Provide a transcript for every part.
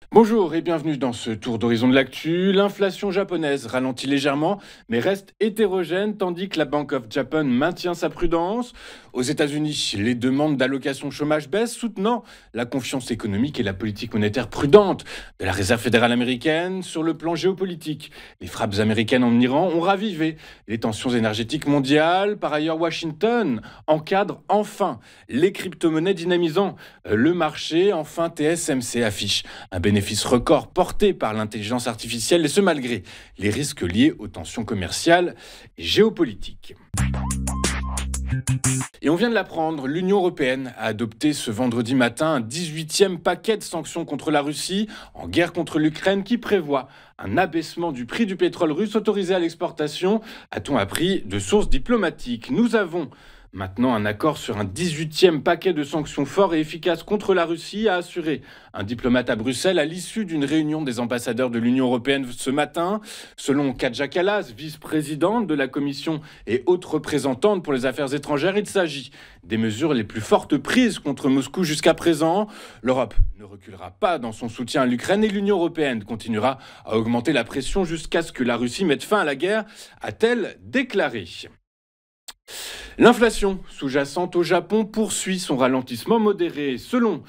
Bonjour et bienvenue dans ce tour d'horizon de l'actu. L'inflation japonaise ralentit légèrement mais reste hétérogène tandis que la Bank of Japan maintient sa prudence. Aux États-Unis, les demandes d'allocation chômage baissent, soutenant la confiance économique et la politique monétaire prudente de la Réserve fédérale américaine. Sur le plan géopolitique, les frappes américaines en Iran ont ravivé les tensions énergétiques mondiales. Par ailleurs, Washington encadre enfin les crypto-monnaies dynamisant le marché. Enfin, TSMC affiche un bénéfice record porté par l'intelligence artificielle, et ce malgré les risques liés aux tensions commerciales et géopolitiques. Et on vient de l'apprendre, l'Union européenne a adopté ce vendredi matin un 18e paquet de sanctions contre la Russie en guerre contre l'Ukraine qui prévoit un abaissement du prix du pétrole russe autorisé à l'exportation, a-t-on appris de sources diplomatiques. Nous avons maintenant un accord sur un 18e paquet de sanctions forts et efficaces contre la Russie, a assuré un diplomate à Bruxelles à l'issue d'une réunion des ambassadeurs de l'Union européenne ce matin. Selon Kaja Kallas, vice-présidente de la Commission et haute représentante pour les affaires étrangères, il s'agit des mesures les plus fortes prises contre Moscou jusqu'à présent. L'Europe ne reculera pas dans son soutien à l'Ukraine et l'Union européenne continuera à augmenter la pression jusqu'à ce que la Russie mette fin à la guerre, a-t-elle déclaré. L'inflation sous-jacente au Japon poursuit son ralentissement modéré. Selon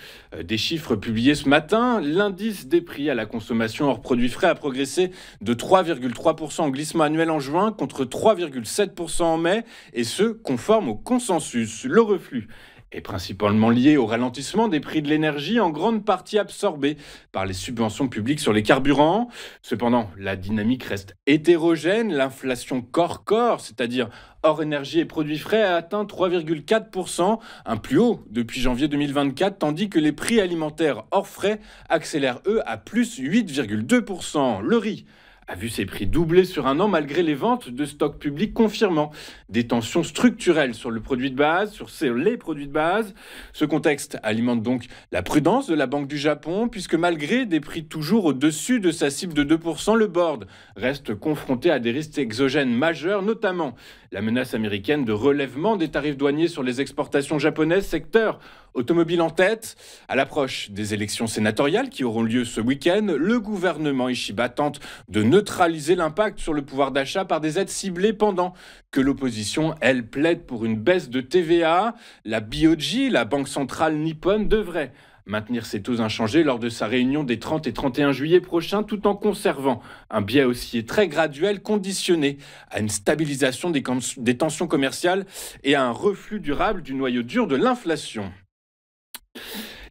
des chiffres publiés ce matin, l'indice des prix à la consommation hors produits frais a progressé de 3,3% en glissement annuel en juin contre 3,7% en mai, et ce, conforme au consensus. Le reflux est principalement lié au ralentissement des prix de l'énergie, en grande partie absorbé par les subventions publiques sur les carburants. Cependant, la dynamique reste hétérogène. L'inflation corps-corps, c'est-à-dire hors énergie et produits frais, a atteint 3,4%, un plus haut depuis janvier 2024, tandis que les prix alimentaires hors frais accélèrent, eux, à plus 8,2%. Le riz a vu ses prix doubler sur un an malgré les ventes de stocks publics confirmant des tensions structurelles sur les produits de base. Ce contexte alimente donc la prudence de la Banque du Japon, puisque malgré des prix toujours au-dessus de sa cible de 2%, le board reste confronté à des risques exogènes majeurs, notamment la menace américaine de relèvement des tarifs douaniers sur les exportations japonaises, secteur automobile en tête. À l'approche des élections sénatoriales qui auront lieu ce week-end, le gouvernement Ishiba tente de neutraliser l'impact sur le pouvoir d'achat par des aides ciblées pendant que l'opposition, elle, plaide pour une baisse de TVA. La BOJ, la Banque centrale nippone, devrait maintenir ses taux inchangés lors de sa réunion des 30 et 31 juillet prochains, tout en conservant un biais haussier très graduel conditionné à une stabilisation des tensions commerciales et à un reflux durable du noyau dur de l'inflation.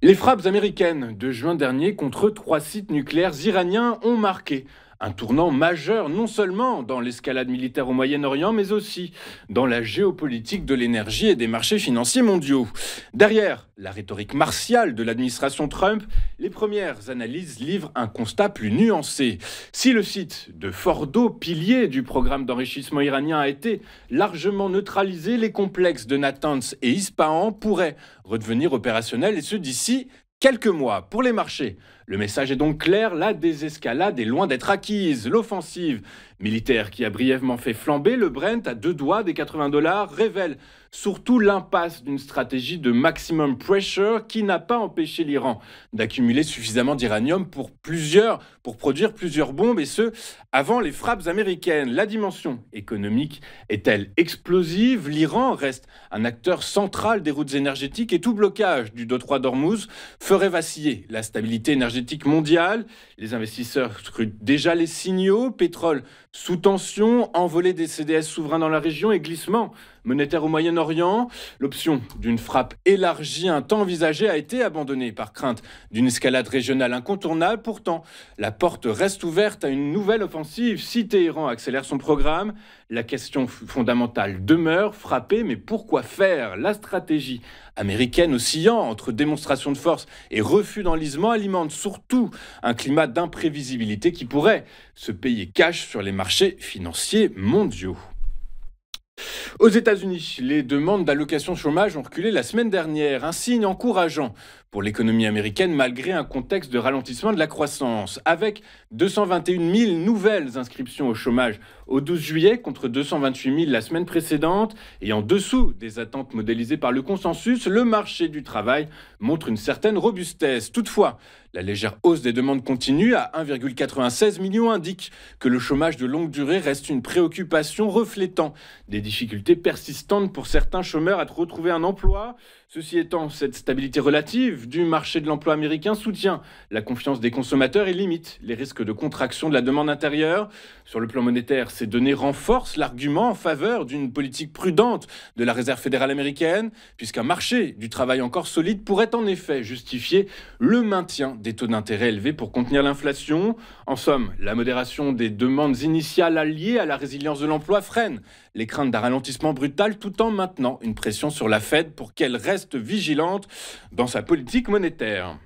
Les frappes américaines de juin dernier contre 3 sites nucléaires iraniens ont marqué un tournant majeur, non seulement dans l'escalade militaire au Moyen-Orient, mais aussi dans la géopolitique de l'énergie et des marchés financiers mondiaux. Derrière la rhétorique martiale de l'administration Trump, les premières analyses livrent un constat plus nuancé. Si le site de Fordo, pilier du programme d'enrichissement iranien, a été largement neutralisé, les complexes de Natanz et Ispahan pourraient redevenir opérationnels, et ce d'ici quelques mois. Pour les marchés, le message est donc clair, la désescalade est loin d'être acquise. L'offensive militaire qui a brièvement fait flamber le Brent à 2 doigts des $80 révèle surtout l'impasse d'une stratégie de maximum pressure qui n'a pas empêché l'Iran d'accumuler suffisamment d'uranium pour produire plusieurs bombes, et ce, avant les frappes américaines. La dimension économique est-elle explosive? L'Iran reste un acteur central des routes énergétiques et tout blocage du détroit d'Ormuz ferait vaciller la stabilité énergétique mondiale. Les investisseurs scrutent déjà les signaux: pétrole sous tension, envolée des CDS souverains dans la région et glissement monétaire au Moyen-Orient. L'option d'une frappe élargie un temps envisagée a été abandonnée par crainte d'une escalade régionale incontournable. Pourtant, la porte reste ouverte à une nouvelle offensive si Téhéran accélère son programme. La question fondamentale demeure: frapper, mais pourquoi faire? La stratégie américaine oscillant entre démonstration de force et refus d'enlisement alimente surtout un climat d'imprévisibilité qui pourrait se payer cash sur les marchés financiers mondiaux. Aux États-Unis, les demandes d'allocation chômage ont reculé la semaine dernière, un signe encourageant pour l'économie américaine malgré un contexte de ralentissement de la croissance. Avec 221 000 nouvelles inscriptions au chômage au 12 juillet contre 228 000 la semaine précédente et en dessous des attentes modélisées par le consensus, le marché du travail montre une certaine robustesse. Toutefois, la légère hausse des demandes continue à 1,96 million indique que le chômage de longue durée reste une préoccupation reflétant des difficultés persistantes pour certains chômeurs à retrouver un emploi. Ceci étant, cette stabilité relative du marché de l'emploi américain soutient la confiance des consommateurs et limite les risques de contraction de la demande intérieure. Sur le plan monétaire, ces données renforcent l'argument en faveur d'une politique prudente de la Réserve fédérale américaine, puisqu'un marché du travail encore solide pourrait en effet justifier le maintien des taux d'intérêt élevés pour contenir l'inflation. En somme, la modération des demandes initiales alliées à la résilience de l'emploi freine les craintes d'un ralentissement brutal tout en maintenant une pression sur la Fed pour qu'elle reste vigilante dans sa politique monétaire.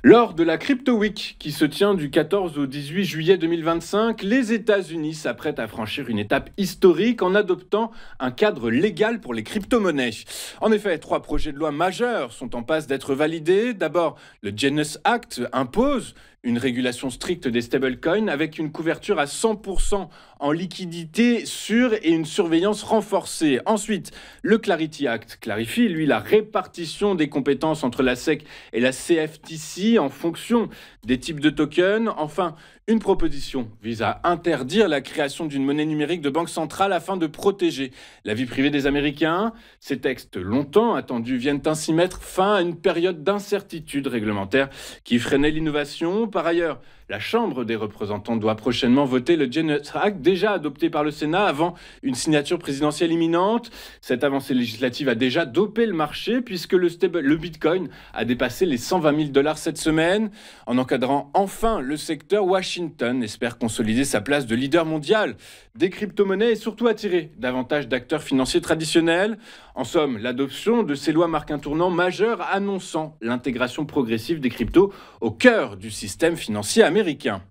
Lors de la Crypto Week qui se tient du 14 au 18 juillet 2025, les États-Unis s'apprêtent à franchir une étape historique en adoptant un cadre légal pour les crypto-monnaies. En effet, 3 projets de loi majeurs sont en passe d'être validés. D'abord, le Genius Act impose une régulation stricte des stablecoins avec une couverture à 100% en liquidité sûre et une surveillance renforcée. Ensuite, le Clarity Act clarifie, lui, la répartition des compétences entre la SEC et la CFTC en fonction des types de tokens. Enfin, une proposition vise à interdire la création d'une monnaie numérique de banque centrale afin de protéger la vie privée des Américains. Ces textes longtemps attendus viennent ainsi mettre fin à une période d'incertitude réglementaire qui freinait l'innovation. Par ailleurs, la Chambre des représentants doit prochainement voter le Genius Act déjà adopté par le Sénat avant une signature présidentielle imminente. Cette avancée législative a déjà dopé le marché puisque le Bitcoin a dépassé les 120 000 $ cette semaine. En encadrant enfin le secteur, Washington espère consolider sa place de leader mondial des crypto-monnaies et surtout attirer davantage d'acteurs financiers traditionnels. En somme, l'adoption de ces lois marque un tournant majeur annonçant l'intégration progressive des cryptos au cœur du système financier américain.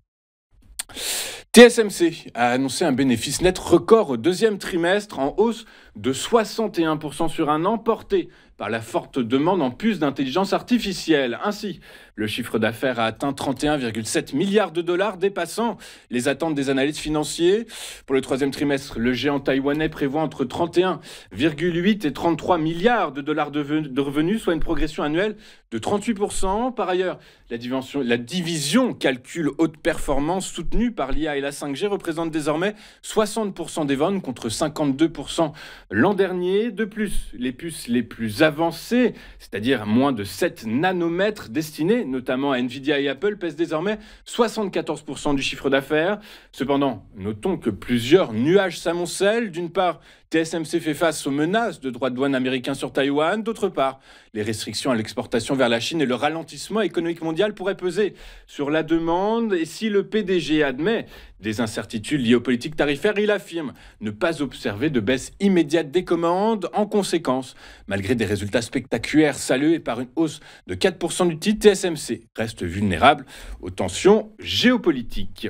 TSMC a annoncé un bénéfice net record au deuxième trimestre en hausse de 61% sur un an, porté par la forte demande en puces d'intelligence artificielle. Ainsi, le chiffre d'affaires a atteint 31,7 milliards de dollars, dépassant les attentes des analystes financiers. Pour le troisième trimestre, le géant taïwanais prévoit entre 31,8 et 33 milliards de dollars de revenus, soit une progression annuelle de 38%. Par ailleurs, la division calcul haute performance soutenue par l'IA et la 5G représente désormais 60% des ventes contre 52% l'an dernier. De plus, les puces les plus avancées, c'est-à-dire moins de 7 nanomètres, destinées notamment à Nvidia et Apple, pèsent désormais 74% du chiffre d'affaires. Cependant, notons que plusieurs nuages s'amoncellent. D'une part, TSMC fait face aux menaces de droits de douane américains sur Taïwan. D'autre part, les restrictions à l'exportation vers la Chine et le ralentissement économique mondial pourraient peser sur la demande. Et si le PDG admet des incertitudes liées aux politiques tarifaires, il affirme ne pas observer de baisse immédiate des commandes. En conséquence, malgré des résultats spectaculaires salués par une hausse de 4% du titre, TSMC reste vulnérable aux tensions géopolitiques.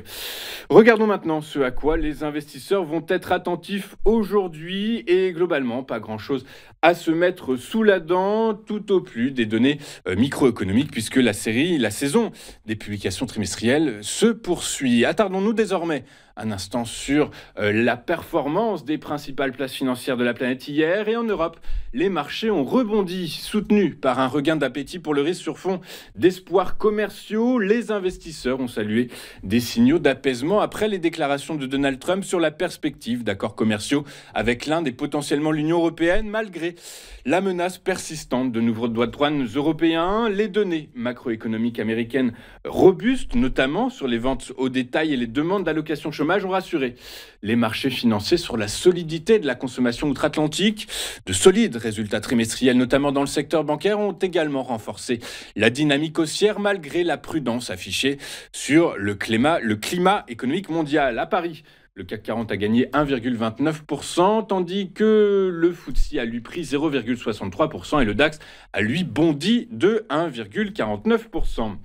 Regardons maintenant ce à quoi les investisseurs vont être attentifs aujourd'hui. Et globalement, pas grand-chose à se mettre sous la dent, tout au plus des données microéconomiques, puisque la saison des publications trimestrielles se poursuit. Attardons-nous désormais un instant sur la performance des principales places financières de la planète hier. Et en Europe, les marchés ont rebondi, soutenus par un regain d'appétit pour le risque sur fond d'espoirs commerciaux. Les investisseurs ont salué des signaux d'apaisement après les déclarations de Donald Trump sur la perspective d'accords commerciaux avec l'Inde et potentiellement l'Union européenne, malgré la menace persistante de nouveaux droits de douane européens. Les données macroéconomiques américaines robustes, notamment sur les ventes au détail et les demandes d'allocation chômage, ont rassuré les marchés financiers sur la solidité de la consommation outre-Atlantique. De solides résultats trimestriels, notamment dans le secteur bancaire, ont également renforcé la dynamique haussière malgré la prudence affichée sur le climat économique mondial. À Paris, le CAC 40 a gagné 1,29%, tandis que le FTSE a lui pris 0,63% et le DAX a lui bondi de 1,49%.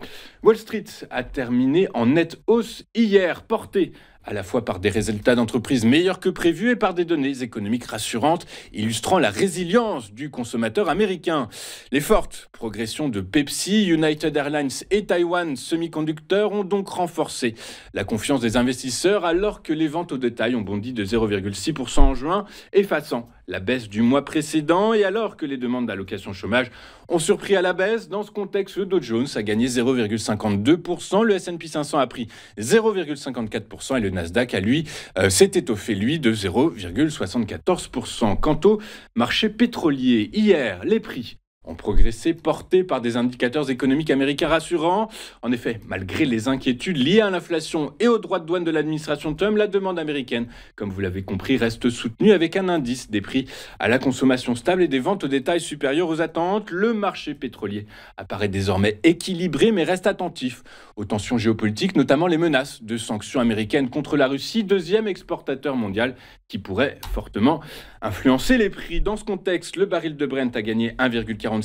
Wall Street a terminé en nette hausse hier, porté à la fois par des résultats d'entreprise meilleurs que prévus et par des données économiques rassurantes, illustrant la résilience du consommateur américain. Les fortes progressions de Pepsi, United Airlines et Taiwan Semiconductor ont donc renforcé la confiance des investisseurs alors que les ventes au détail ont bondi de 0,6% en juin, effaçant la baisse du mois précédent et alors que les demandes d'allocation chômage ont surpris à la baisse. Dans ce contexte, le Dow Jones a gagné 0,52%, le S&P 500 a pris 0,54% et le Nasdaq a lui s'est étoffé de 0,74%. Quant au marché pétrolier, hier, les prix ont progressé, portés par des indicateurs économiques américains rassurants. En effet, malgré les inquiétudes liées à l'inflation et aux droits de douane de l'administration Trump, la demande américaine, comme vous l'avez compris, reste soutenue avec un indice des prix à la consommation stable et des ventes au détail supérieures aux attentes. Le marché pétrolier apparaît désormais équilibré mais reste attentif aux tensions géopolitiques, notamment les menaces de sanctions américaines contre la Russie, deuxième exportateur mondial, qui pourrait fortement influencer les prix. Dans ce contexte, le baril de Brent a gagné 1,46%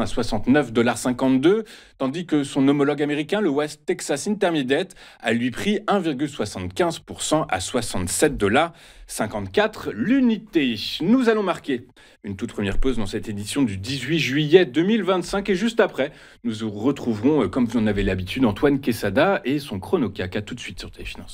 à 69,52 $, tandis que son homologue américain, le West Texas Intermediate, a lui pris 1,75% à 67,54 $ l'unité. Nous allons marquer une toute première pause dans cette édition du 18 juillet 2025 et juste après, nous retrouverons, comme vous en avez l'habitude, Antoine Quesada et son Chrono CAC. À tout de suite sur Téléfinance.